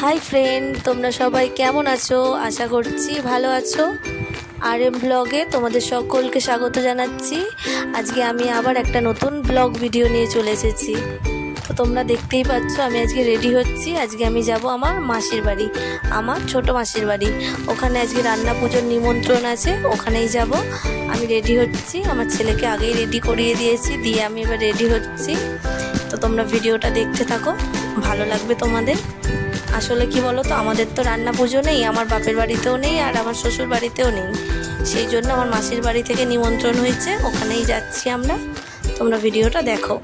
Hi friend, তোমরা সবাই কেমন আছো? আশা করছি ভালো আছো। RM ব্লগে তোমাদের সকলকে স্বাগত জানাচ্ছি। আজকে আমি আবার একটা নতুন ব্লগ ভিডিও নিয়ে চলে এসেছি। তো তোমরা দেখতেই পাচ্ছ আমি আজকে রেডি হচ্ছি। আজকে আমি যাব আমার মাসির বাড়ি, আমার ছোট মাসির বাড়ি। ওখানে আজকে রান্না পুজোর নিমন্ত্রণ আছে, ওখানেই যাব। আমি রেডি হচ্ছি, আমার ছেলেকে আগেই রেডি করিয়ে দিয়েছি, দিয়ে আমি এবার রেডি হচ্ছি। তো তোমরা ভিডিওটা দেখতে থাকো, ভালো লাগবে তোমাদের। আসলে কি বলো তো, আমাদের তো রান্না পুজো নেই, আমার বাপের বাড়িতেও নেই আর আমার শ্বশুর বাড়িতেও নেই। সেই জন্য আমার মাসির বাড়ি থেকে নিমন্ত্রণ হয়েছে, ওখানেই যাচ্ছি আমরা। তোমরা ভিডিওটা দেখো।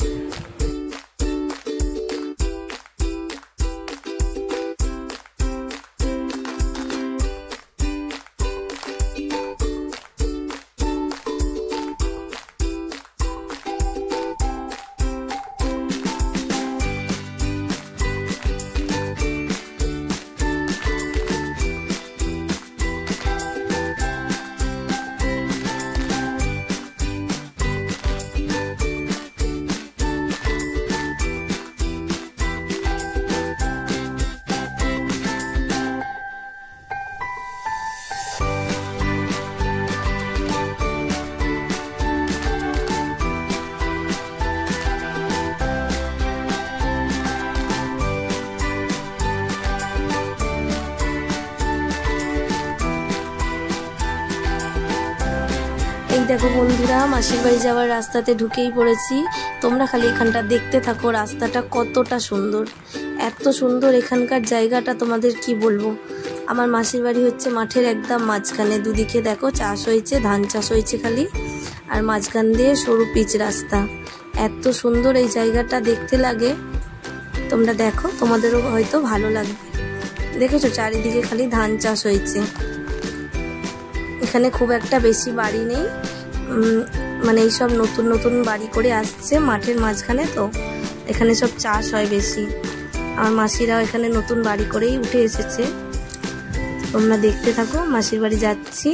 এই দেখো বন্ধুরা, মাসির বাড়ি যাওয়ার রাস্তাতে ঢুকেই পড়েছি। তোমরা খালি এখানটা দেখতে থাকো, রাস্তাটা কতটা সুন্দর, এত সুন্দর এখানকার জায়গাটা, তোমাদের কি বলবো। আমার মাসির বাড়ি হচ্ছে মাঠের একদম মাঝখানে। দুদিকে দেখো চাষ হয়েছে, ধান চাষ হয়েছে খালি, আর মাঝখান দিয়ে সরু পিচ রাস্তা। এত সুন্দর এই জায়গাটা দেখতে লাগে। তোমরা দেখো, তোমাদেরও হয়তো ভালো লাগবে। দেখেছো চারিদিকে খালি ধান চাষ হয়েছে। এখানে খুব একটা বেশি বাড়ি নেই, মানে এইসব নতুন নতুন বাড়ি করে আসছে মাঠের মাঝখানে, তো এখানে সব চাষ হয় বেশি। আমার মাসিরাও এখানে নতুন বাড়ি করেই উঠে এসেছে। তোমরা দেখতে থাকো, মাসির বাড়ি যাচ্ছি।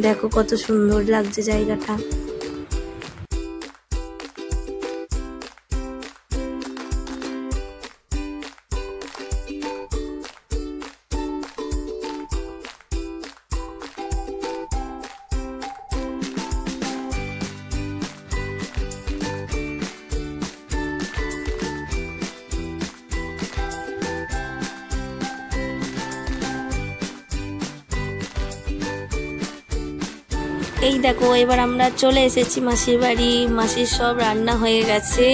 দেখো কত সুন্দর লাগছে জায়গাটা। এই দেখো, এবার আমরা চলে এসেছি মাসির বাড়ি। মাসির সব রান্না হয়ে গেছে,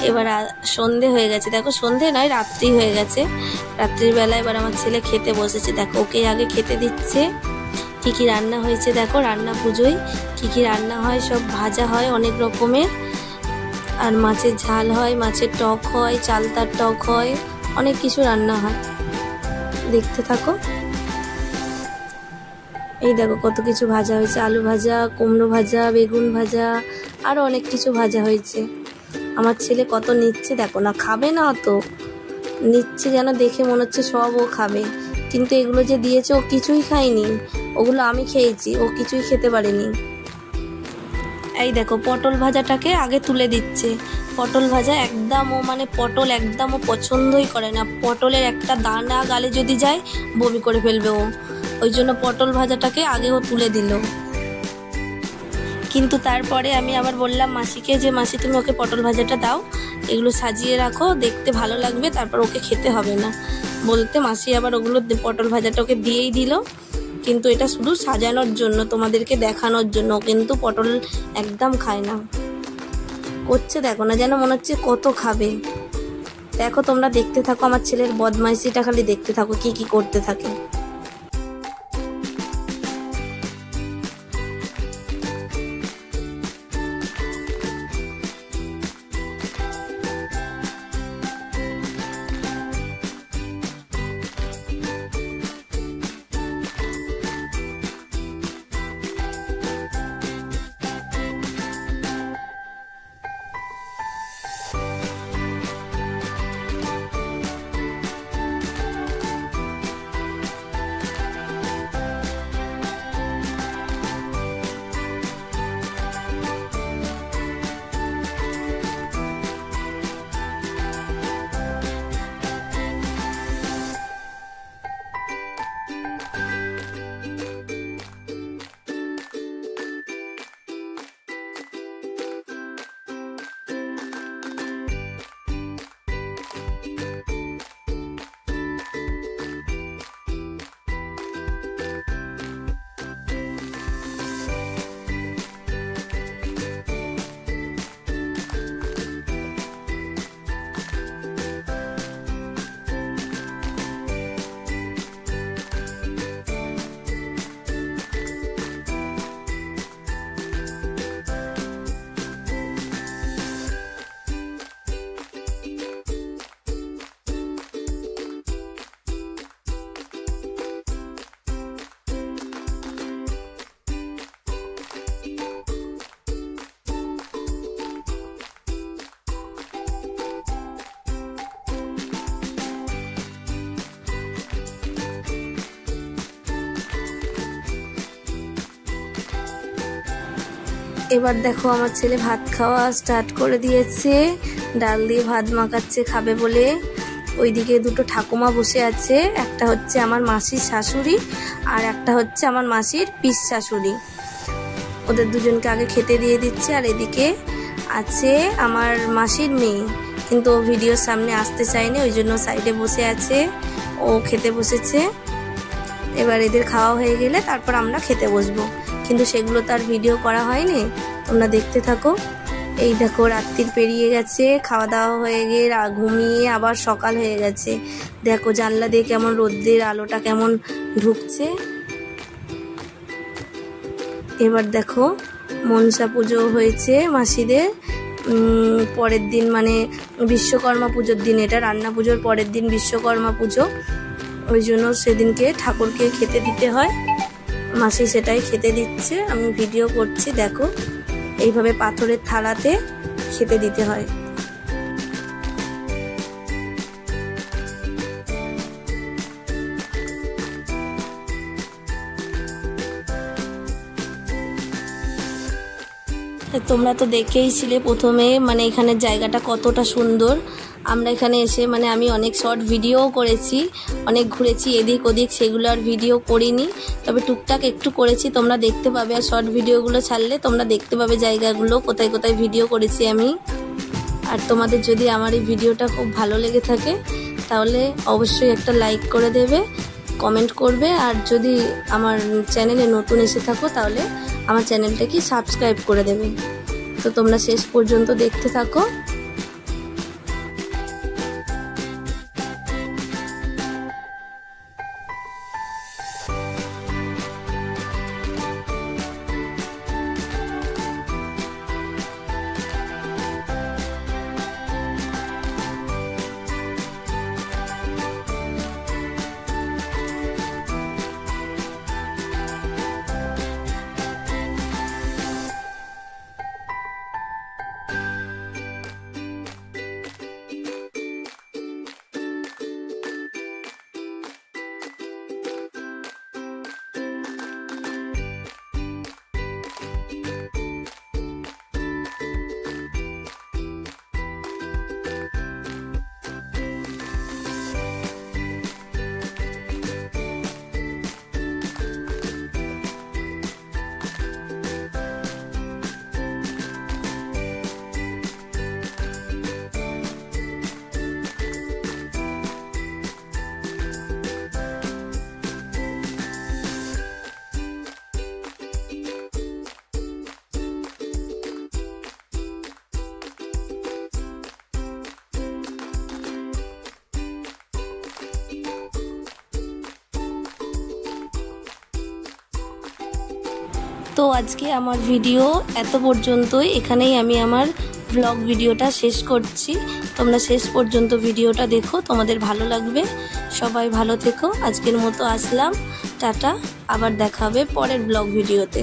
এবার সন্ধে হয়ে গেছে। দেখো, সন্ধে নয়, রাত্রি হয়ে গেছে। রাত্রির বেলা এবার আমার ছেলে খেতে বসেছে। দেখো, ওকে আগে খেতে দিচ্ছে। কি কি রান্না হয়েছে দেখো, রান্না পুজোয় কি কি রান্না হয়, সব ভাজা হয় অনেক রকমের, আর মাছের ঝাল হয়, মাছের টক হয়, চালতার টক হয়, অনেক কিছু রান্না হয়। দেখতে থাকো। এই দেখো কত কিছু ভাজা হয়েছে, আলু ভাজা, কুমড়ো ভাজা, বেগুন ভাজা, আরও অনেক কিছু ভাজা হয়েছে। আমার ছেলে কত নিচ্ছে দেখো না, খাবে না অত নিচ্ছে, যেন দেখে মনে হচ্ছে সব ও খাবে, কিন্তু এগুলো যে দিয়েছে ও কিছুই খায়নি। ওগুলো আমি খেয়েছি, ও কিছুই খেতে পারেনি। এই দেখো, পটল ভাজাটাকে আগে তুলে দিচ্ছে। পটল ভাজা একদম ও মানে পটল একদম ও পছন্দই করে না। পটলের একটা দানা গালে যদি যায় বমি করে ফেলবে ও, ওই জন্য পটল ভাজাটাকে আগে ও তুলে দিল। কিন্তু তারপরে আমি আবার বললাম মাসিকে যে মাসি তুমি ওকে পটল ভাজাটা দাও, এগুলো সাজিয়ে রাখো, দেখতে ভালো লাগবে, তারপর ওকে খেতে হবে না। বলতে মাসি আবার ওগুলো পটল ভাজাটা ওকে দিয়েই দিল। কিন্তু এটা শুধু সাজানোর জন্য, তোমাদেরকে দেখানোর জন্য, কিন্তু পটল একদম খায় না। করছে দেখো না, যেন মনে হচ্ছে কত খাবে। দেখো তোমরা দেখতে থাকো, আমার ছেলের বদমাইশিটা খালি দেখতে থাকো, কি কি করতে থাকে। এবার দেখো আমার ছেলে ভাত খাওয়া স্টার্ট করে দিয়েছে, ডাল দিয়ে ভাত মাখাচ্ছে খাবে বলে। ওইদিকে দুটো ঠাকুমা বসে আছে, একটা হচ্ছে আমার মাসির শাশুড়ি আর একটা হচ্ছে আমার মাসির পিস শাশুড়ি। ওদের দুজনকে আগে খেতে দিয়ে দিচ্ছে। আর এদিকে আছে আমার মাসির মেয়ে, কিন্তু ও ভিডিওর সামনে আসতে চায়নি, ওই জন্য সাইডে বসে আছে, ও খেতে বসেছে। এবার এদের খাওয়া হয়ে গেলে তারপর আমরা খেতে বসবো, কিন্তু সেগুলো তার ভিডিও করা হয়নি, তোমরা দেখতে থাকো। এই দেখো রাত্রির পেরিয়ে গেছে, খাওয়া দাওয়া হয়ে গিয়ে ঘুমিয়ে আবার সকাল হয়ে গেছে। দেখো জানলা দিয়ে কেমন রোদ্রের আলোটা কেমন ঢুকছে। এবার দেখো মনসা পুজো হয়েছে মাসিদের পরের দিন, মানে বিশ্বকর্মা পুজোর দিন, এটা রান্না পুজোর পরের দিন বিশ্বকর্মা পুজো, ওই জন্য সেদিনকে ঠাকুরকে খেতে দিতে হয়। মাসি সেটাই খেতে দিচ্ছে, আমি ভিডিও করছি। দেখো এইভাবে পাথরের থালাতে খেতে দিতে হয়। তোমরা তো দেখেইছিলে প্রথমে, মানে এখানের জায়গাটা কতটা সুন্দর। আমরা এখানে এসে মানে আমি অনেক শর্ট ভিডিওও করেছি, অনেক ঘুরেছি এদিক ওদিক, সেগুলো আর ভিডিও করিনি, তবে টুকটাক একটু করেছি, তোমরা দেখতে পাবে। আর শর্ট ভিডিওগুলো ছাড়লে তোমরা দেখতে পাবে জায়গাগুলো কোথায় কোথায় ভিডিও করেছি আমি। আর তোমাদের যদি আমার এই ভিডিওটা খুব ভালো লেগে থাকে তাহলে অবশ্যই একটা লাইক করে দেবে, কমেন্ট করবে। আর যদি আমার চ্যানেলে নতুন এসে থাকো তাহলে আমার চ্যানেলটাকে সাবস্ক্রাইব করে দেবে। তো তোমরা শেষ পর্যন্ত দেখতে থাকো। তো আজকে আমার ভিডিও এত পর্যন্তই, এখানেই আমি আমার ব্লগ ভিডিওটা শেষ করছি। তোমরা শেষ পর্যন্ত ভিডিওটা দেখো, তোমাদের ভালো লাগবে। সবাই ভালো থেকো, আজকের মতো আসলাম, টাটা, আবার দেখা হবে পরের ব্লগ ভিডিওতে।